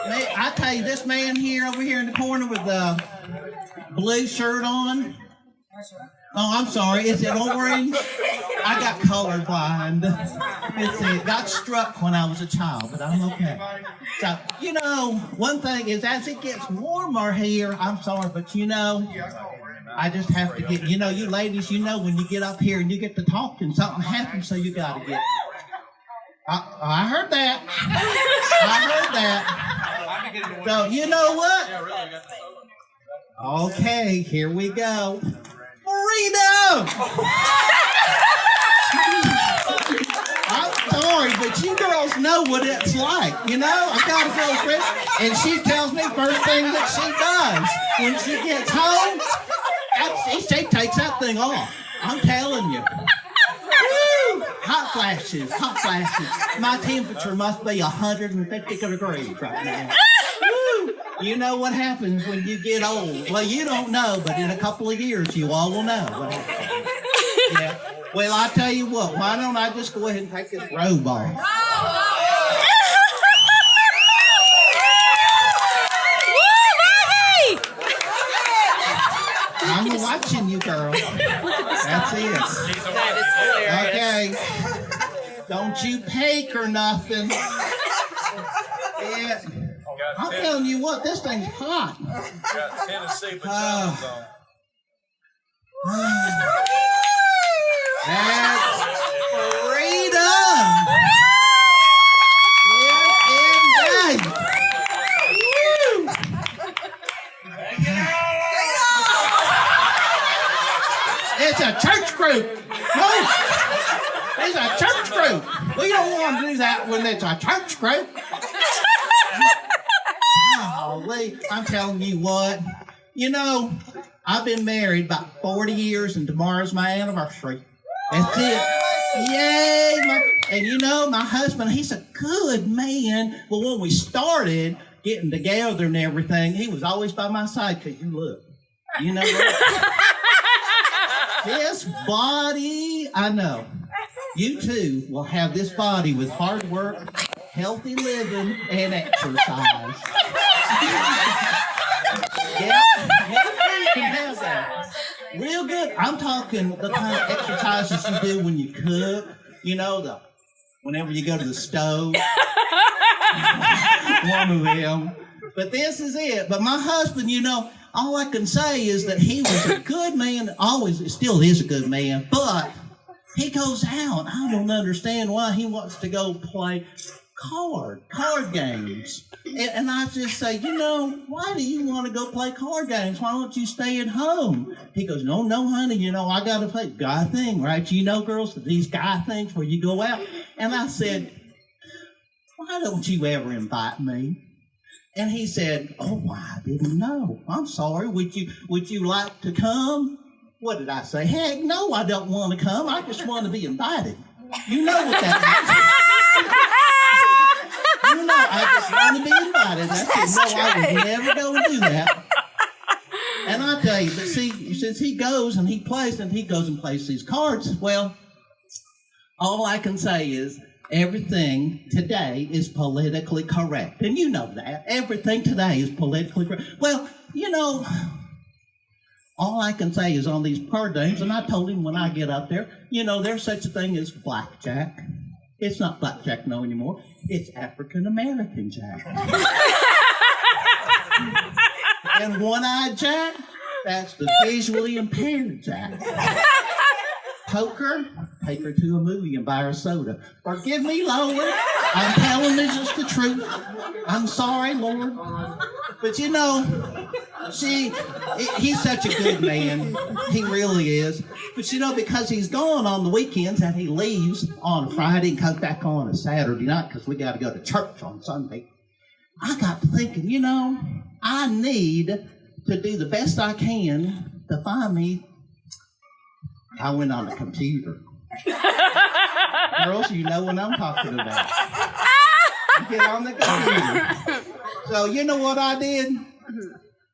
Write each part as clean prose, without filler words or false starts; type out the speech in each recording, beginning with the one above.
I tell you, this man here over here in the corner with the blue shirt on. Oh, I'm sorry. Is it orange? I got colorblind. It got struck when I was a child, but I'm okay. So, one thing is as it gets warmer here, I'm sorry, but I just have to get, you ladies, when you get up here and you get to talking, something happens, so you got to get. I heard that. So, you know what? Okay, here we go. Freedom! I'm sorry, but you girls know what it's like, I've got a girlfriend, and she tells me first thing that she does when she gets home, she takes that thing off. I'm telling you. Woo! Hot flashes. My temperature must be 150 degrees right now. Woo! You know what happens when you get old. Well, you don't know, but in a couple of years, you all will know what happens. Yeah. Well, I tell you what, why don't I just go ahead and take this robe off? I'm watching you, girl. That's it. That is hilarious. Okay. Don't you peek or nothing. Yeah. I'm telling you what, this thing's hot. Got Tennessee pajamas on. That's freedom. Yes, indeed. Woo. It's a church group. No, it's a church group. We don't want to do that when it's a church group. Golly, I'm telling you what. I've been married about 40 years, and tomorrow's my anniversary. That's it. Yay! And my husband, he's a good man. But when we started getting together and everything, he was always by my side because what? This body, I know. You too will have this body with hard work, healthy living, and exercise. Yeah, you can have that. Real good. I'm talking the kind of exercises you do when you cook. Whenever you go to the stove. One of them. But this is it. But my husband, all I can say is that he was a good man. Always, still is a good man. But he goes out. I don't understand why he wants to go play card games. And I just say, why do you want to go play card games? Why don't you stay at home? He goes, no, honey, I got to play guy thing, right? Girls, these guy things where you go out. And I said, why don't you ever invite me? And he said, oh, I didn't know. I'm sorry. Would you like to come? What did I say? Heck, no, I don't want to come. I just want to be invited. You know what that means. I just want to be invited. That's it. No, I would never go and do that. And I tell you, but see, since he goes and he plays these cards, well, all I can say is everything today is politically correct. And you know that. Everything today is politically correct. Well, all I can say is on these card games, and I told him when I get up there, there's such a thing as blackjack. It's not blackjack no anymore. It's African-American jack. And one-eyed jack, that's the visually impaired jack. Poker, take her to a movie and buy her soda. Forgive me, Lord. I'm telling you just the truth. I'm sorry, Lord. But he's such a good man. He really is. But because he's gone on the weekends and he leaves on Friday and comes back on a Saturday night because we got to go to church on Sunday, I got to thinking, I need to do the best I can to find me. I went on the computer. Girls, you know what I'm talking about. Get on the computer. So you know what I did?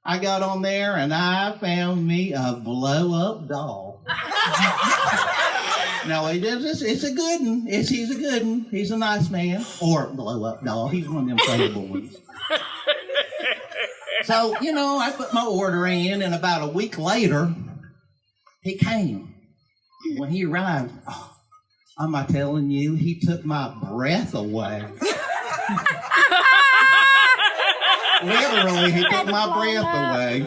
I got on there and I found me a blow-up doll. No, it's a good one. He's a good one. He's a nice man. Or blow-up doll. He's one of them playable ones. So, I put my order in, and about a week later, he came. When he arrived, am I telling you, he took my breath away. Literally, he took my breath away.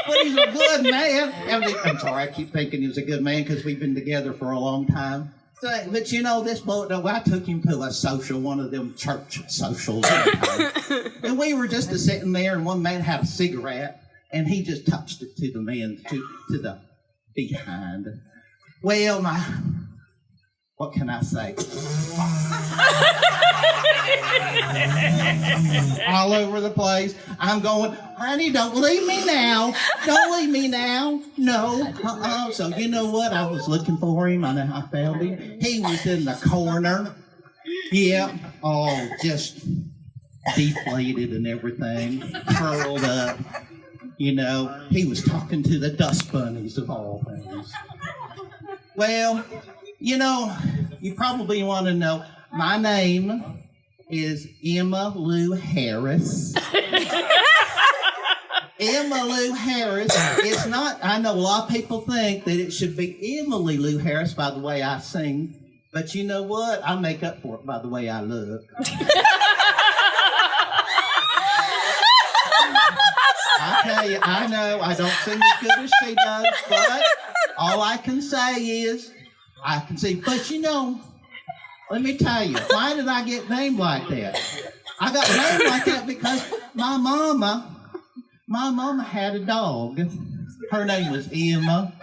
But he's a good man. I'm sorry, I keep thinking he's a good man because we've been together for a long time. But this boy, I took him to a social, one of them church socials. And we were just sitting there, and one man had a cigarette, and he just touched it to the man, to the behind. Well, what can I say? All over the place. I'm going, honey, don't leave me now. Don't leave me now. No. So you know what? I was looking for him, and I found him. He was in the corner. Yeah. Oh, just deflated and everything. Curled up. He was talking to the dust bunnies of all things. Well, you probably want to know, my name is Emma Lou Harris. Emma Lou Harris. It's not, I know a lot of people think that it should be Emily Lou Harris by the way I sing, but you know what? I make up for it by the way I look. I tell you, I know I don't sing as good as she does, but all I can say is, I can see, but let me tell you, why did I get named like that? I got named like that because my mama had a dog. Her name was Emma.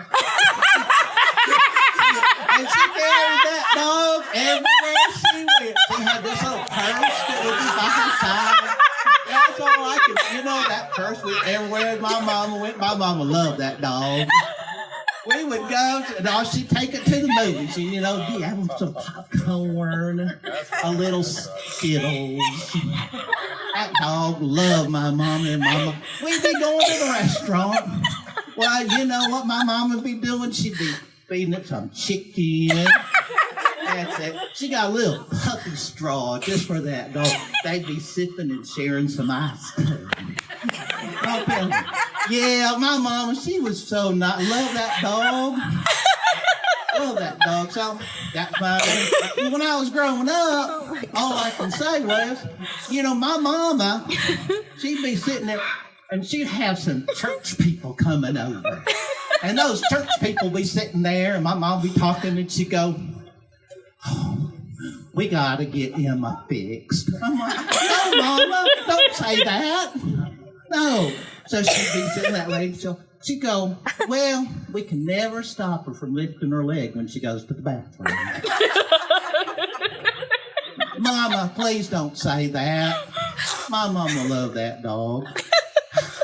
And she carried that dog everywhere she went. She had this little purse that would be by her side. That's all I could, that purse went everywhere my mama went. My mama loved that dog. We would go, and she'd take it to the movies, and, have them some popcorn, a little Skittles. That dog loved my mama and mama. We'd be going to the restaurant. Well, you know what my mama would be doing? She'd be feeding it some chicken. That's it. She got a little puppy straw just for that dog. They'd be sipping and sharing some ice cream. Yeah, my mama, she was so nice. Love that dog. Love that dog. So that's my. When I was growing up, all I can say was, my mama, she'd be sitting there, and she'd have some church people coming over, and those church people be sitting there, and my mom be talking, and she'd go, "Oh, we gotta get Emma fixed." I'm like, "No, Mama, don't say that. No." So she'd be sitting that way. So she'd go, "Well, we can never stop her from lifting her leg when she goes to the bathroom." "Mama, please don't say that." My mama loved that dog.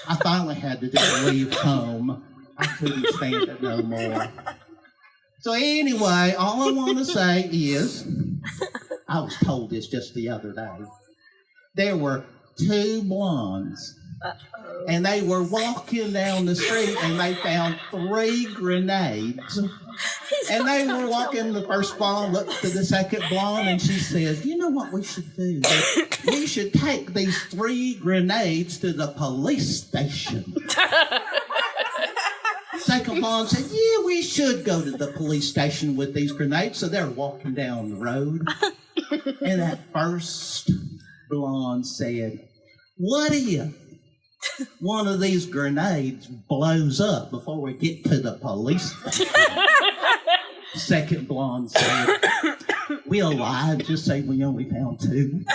I finally had to just leave home. I couldn't stand it no more. So anyway, all I want to say is, I was told this just the other day. There were two blondes. And they were walking down the street, and they found 3 grenades. And they were walking, the first blonde looked to the second blonde, and she says, "You know what we should do? We should take these 3 grenades to the police station." Second blonde said, "Yeah, we should go to the police station with these grenades." So they're walking down the road. And that first blonde said, "What if one of these grenades blows up before we get to the police station?" Second blonde said, "We'll lie, just say we only found 2.